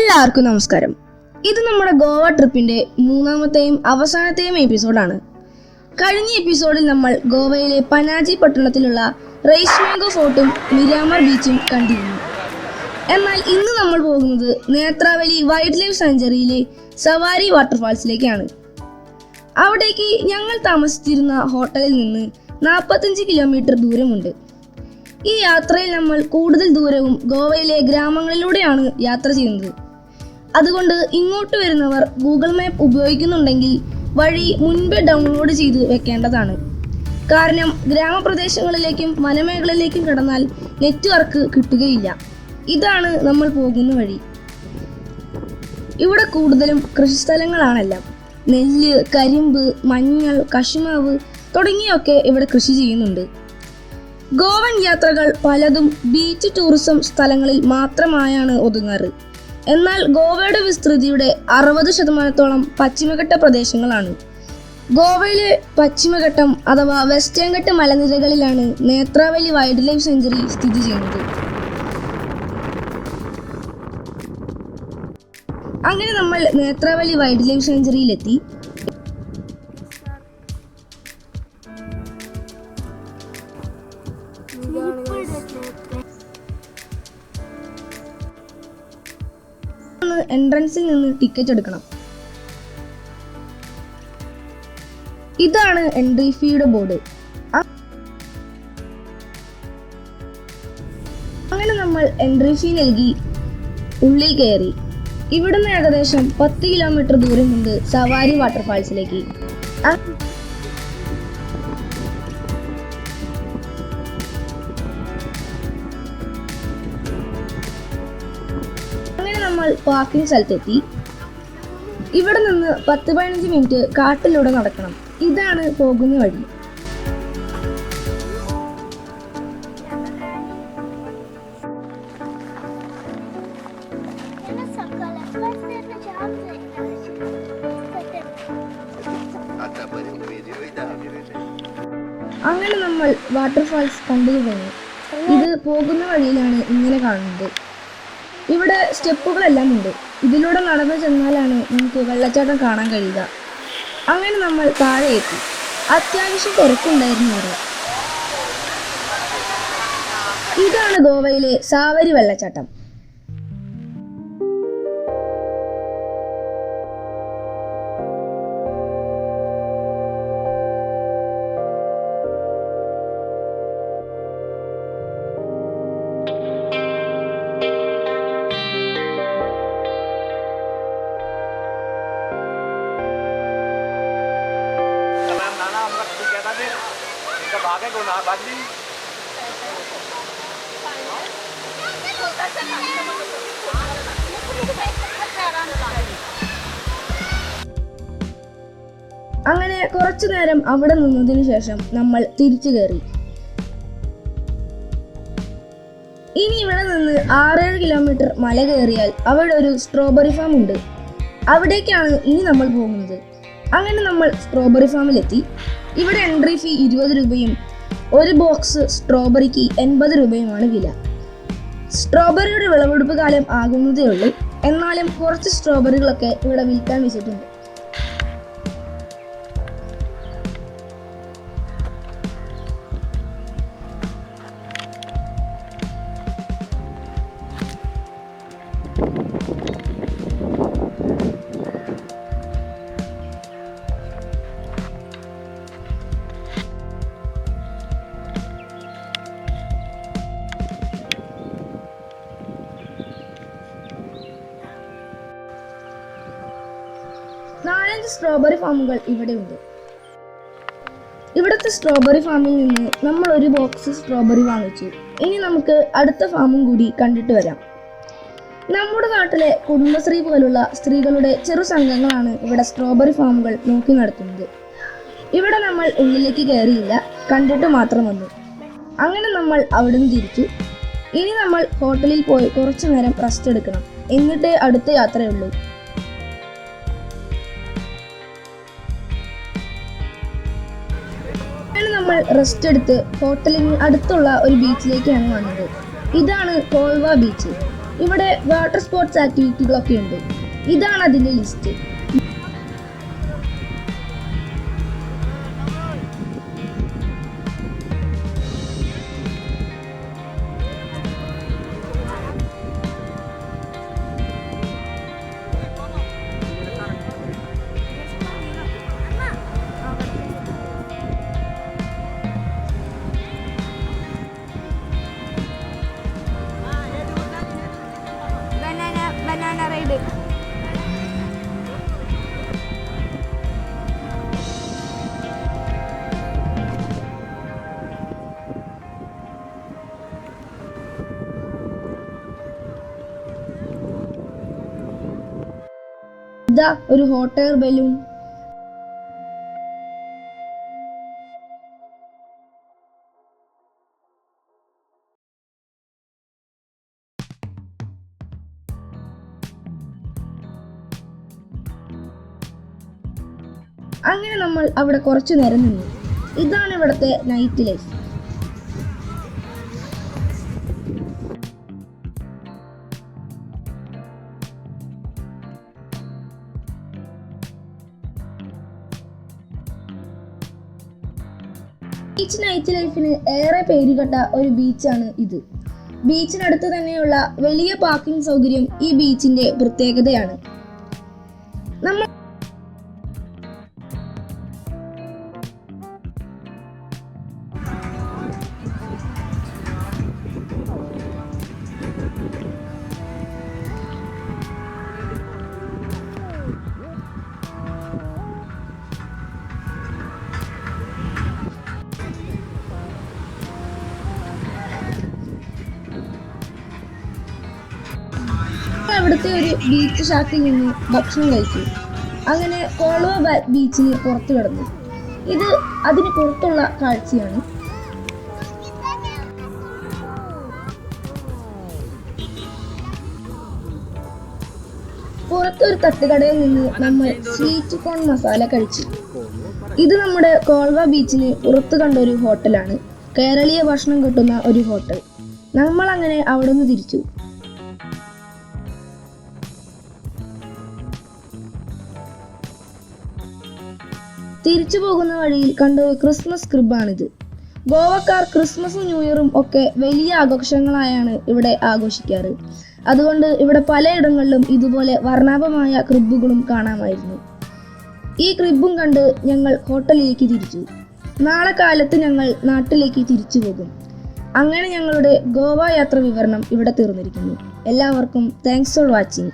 എല്ലാവർക്കും നമസ്കാരം. ഇത് നമ്മുടെ ഗോവ ട്രിപ്പിന്റെ മൂന്നാമത്തെയും അവസാനത്തെയും എപ്പിസോഡാണ്. കഴിഞ്ഞ എപ്പിസോഡിൽ നമ്മൾ ഗോവയിലെ പനാജി പട്ടണത്തിലുള്ള റൈസ് മാംഗോ ഫോർട്ടും മിരാമർ ബീച്ചും കണ്ടിരുന്നു. എന്നാൽ ഇന്ന് നമ്മൾ പോകുന്നത് നേത്രാവലി വൈൽഡ് ലൈഫ് സാങ്ച്വറിയിലെ സവാരി വാട്ടർഫാൾസിലേക്കാണ്. അവിടേക്ക് ഞങ്ങൾ താമസിച്ചിരുന്ന ഹോട്ടലിൽ നിന്ന് 45 കിലോമീറ്റർ ദൂരമുണ്ട്. ഈ യാത്രയിൽ നമ്മൾ കൂടുതൽ ദൂരവും ഗോവയിലെ ഗ്രാമങ്ങളിലൂടെയാണ് യാത്ര ചെയ്യുന്നത്. അതുകൊണ്ട് ഇങ്ങോട്ട് വരുന്നവർ ഗൂഗിൾ മാപ്പ് ഉപയോഗിക്കുന്നുണ്ടെങ്കിൽ വഴി മുൻപേ ഡൗൺലോഡ് ചെയ്ത് വെക്കേണ്ടതാണ്. കാരണം ഗ്രാമപ്രദേശങ്ങളിലേക്കും വനമേഖലയിലേക്കും കടന്നാൽ നെറ്റ്വർക്ക് കിട്ടുകയില്ല. ഇതാണ് നമ്മൾ പോകുന്ന വഴി. ഇവിടെ കൂടുതലും കൃഷിസ്ഥലങ്ങളാണെല്ലാം. നെല്ല്, കരിമ്പ്, മഞ്ഞൾ, കശുമാവ് തുടങ്ങിയൊക്കെ ഇവിടെ കൃഷി ചെയ്യുന്നുണ്ട്. ഗോവൻ യാത്രകൾ പലതും ബീച്ച് ടൂറിസം സ്ഥലങ്ങളിൽ മാത്രമായാണ് ഒതുങ്ങാറ്. എന്നാൽ ഗോവയുടെ വിസ്തൃതിയുടെ 60% പശ്ചിമഘട്ട പ്രദേശങ്ങളാണ്. ഗോവയിലെ പശ്ചിമഘട്ടം അഥവാ വെസ്റ്റേൺ ഘട്ട മലനിരകളിലാണ് നേത്രാവലി വൈൽഡ് ലൈഫ് സാങ്ച്വറി സ്ഥിതി ചെയ്യുന്നത്. അങ്ങനെ നമ്മൾ നേത്രാവലി വൈൽഡ് ലൈഫ് സാങ്ച്വറിയിലെത്തി. എൻട്രൻസിൽ നിന്ന് ടിക്കറ്റ് എടുക്കണം. ഇതാണ് എൻട്രി ഫീയുടെ ബോർഡ്. അങ്ങനെ നമ്മൾ എൻട്രി ഫീ നൽകി ഉള്ളിൽ കയറി. ഇവിടുന്ന് ഏകദേശം 10 കിലോമീറ്റർ ദൂരമുണ്ട് സവാരി വാട്ടർഫാൾസിലേക്ക്. നമ്മൾ പാർക്കിംഗ് സ്ഥലത്തെത്തി. ഇവിടെ നിന്ന് 10-15 മിനിറ്റ് കാട്ടിലൂടെ നടക്കണം. ഇതാണ് പോകുന്ന വഴി. അങ്ങനെ നമ്മൾ വാട്ടർഫാൾസ് കണ്ടു തുടങ്ങി. ഇത് പോകുന്ന വഴിയിലാണ് ഇങ്ങനെ കാണുന്നത്. ഇവിടെ സ്റ്റെപ്പുകളെല്ലാം ഉണ്ട്. ഇതിലൂടെ നടന്നു ചെന്നാലാണ് നമുക്ക് വെള്ളച്ചാട്ടം കാണാൻ കഴിയുക. അങ്ങനെ നമ്മൾ താഴെ എത്തി. അത്യാവശ്യം തിരക്കുണ്ടായിരുന്നു ഇവിടെ. ഇതാണ് ഗോവയിലെ സാവരി വെള്ളച്ചാട്ടം. അങ്ങനെ കുറച്ചു നേരം അവിടെ നിന്നതിനു ശേഷം നമ്മൾ തിരിച്ചു കയറി. ഇനി ഇവിടെ നിന്ന് 6-7 കിലോമീറ്റർ മല കയറിയാൽ അവിടെ ഒരു സ്ട്രോബെറി ഫാം ഉണ്ട്. അവിടേക്കാണ് ഇനി നമ്മൾ പോകുന്നത്. അങ്ങനെ നമ്മൾ സ്ട്രോബെറി ഫാമിലെത്തി. ഇവിടെ എൻട്രി ഫീ 20 രൂപയും ഒരു ബോക്സ് സ്ട്രോബെറിക്ക് 80 രൂപയുമാണ് വില. സ്ട്രോബെറിയുടെ വിളവെടുപ്പ് കാലം ആകുന്നതേ ഉള്ളൂ. എന്നാലും കുറച്ച് സ്ട്രോബെറികളൊക്കെ ഇവിടെ വിൽക്കാൻ വെച്ചിട്ടുണ്ട്. നാലഞ്ച് സ്ട്രോബെറി ഫാമുകൾ ഇവിടെ ഉണ്ട്. ഇവിടുത്തെ സ്ട്രോബെറി ഫാമിൽ നിന്ന് നമ്മൾ ഒരു ബോക്സ് സ്ട്രോബെറി വാങ്ങിച്ചു. ഇനി നമുക്ക് അടുത്ത ഫാമും കൂടി കണ്ടിട്ട് വരാം. നമ്മുടെ നാട്ടിലെ കുടുംബശ്രീ പോലുള്ള സ്ത്രീകളുടെ ചെറു സംഘങ്ങളാണ് ഇവിടെ സ്ട്രോബെറി ഫാമുകൾ നോക്കി നടത്തുന്നത്. ഇവിടെ നമ്മൾ ഉള്ളിലേക്ക് കയറിയില്ല, കണ്ടിട്ട് മാത്രം വന്നു. അങ്ങനെ നമ്മൾ അവിടെ നിന്ന് തിരിച്ചു. ഇനി നമ്മൾ ഹോട്ടലിൽ പോയി കുറച്ചു നേരം റെസ്റ്റ് എടുക്കണം. എന്നിട്ടേ അടുത്ത യാത്രയുള്ളൂ. നമ്മൾ റെസ്റ്റ് എടുത്ത് ഹോട്ടലിന് അടുത്തുള്ള ഒരു ബീച്ചിലേക്കാണ് വന്നത്. ഇതാണ് കോൾവ ബീച്ച്. ഇവിടെ വാട്ടർ സ്പോർട്സ് ആക്ടിവിറ്റികളൊക്കെ ഉണ്ട്. ഇതാണ് അതിൻ്റെ ലിസ്റ്റ്. Banana ride. ഇതാ ഒരു ഹോട്ട് എയർ ബലൂൺ. അങ്ങനെ നമ്മൾ അവിടെ കുറച്ചു നേരം നിന്നു. ഇതാണ് ഇവിടുത്തെ നൈറ്റ് ലൈഫ്. ബീച്ച് നൈറ്റ് ലൈഫിന് ഏറെ പേരുകെട്ട ഒരു ബീച്ചാണ് ഇത്. ബീച്ചിനടുത്ത് തന്നെയുള്ള വലിയ പാർക്കിംഗ് സൗകര്യം ഈ ബീച്ചിന്റെ പ്രത്യേകതയാണ്. നമ്മൾ അവിടുത്തെ ഒരു ബീച്ച് ഷാക്കിൽ നിന്ന് ഭക്ഷണം കഴിച്ചു. അങ്ങനെ കോൾവ ബീച്ചിന് പുറത്തു കിടന്നു. ഇത് അതിന് പുറത്തുള്ള കാഴ്ചയാണ്. പുറത്തൊരു തട്ടുകടയിൽ നിന്ന് നമ്മൾ സ്വീറ്റ് കോൺ മസാല കഴിച്ചു. ഇത് നമ്മുടെ കോൾവ ബീച്ചിന് പുറത്ത് കണ്ട ഒരു ഹോട്ടലാണ്. കേരളീയ ഭക്ഷണം കിട്ടുന്ന ഒരു ഹോട്ടൽ. നമ്മൾ അങ്ങനെ അവിടെ നിന്ന് തിരിച്ചു. തിരിച്ചു പോകുന്ന വഴിയിൽ കണ്ട ഒരു ക്രിസ്മസ് ക്രിബാണിത്. ഗോവക്കാർ ക്രിസ്മസും ന്യൂ ഇയറും ഒക്കെ വലിയ ആഘോഷങ്ങളായാണ് ഇവിടെ ആഘോഷിക്കാറ്. അതുകൊണ്ട് ഇവിടെ പലയിടങ്ങളിലും ഇതുപോലെ വർണ്ണാഭമായ ക്രിബുകളും കാണാമായിരുന്നു. ഈ ക്രിബും കണ്ട് ഞങ്ങൾ ഹോട്ടലിലേക്ക് തിരിച്ചു. നാളെ കാലത്ത് ഞങ്ങൾ നാട്ടിലേക്ക് തിരിച്ചു പോകും. അങ്ങനെ ഞങ്ങളുടെ ഗോവ യാത്ര വിവരണം ഇവിടെ തീർന്നിരിക്കുന്നു. എല്ലാവർക്കും താങ്ക്സ് ഫോർ വാച്ചിങ്.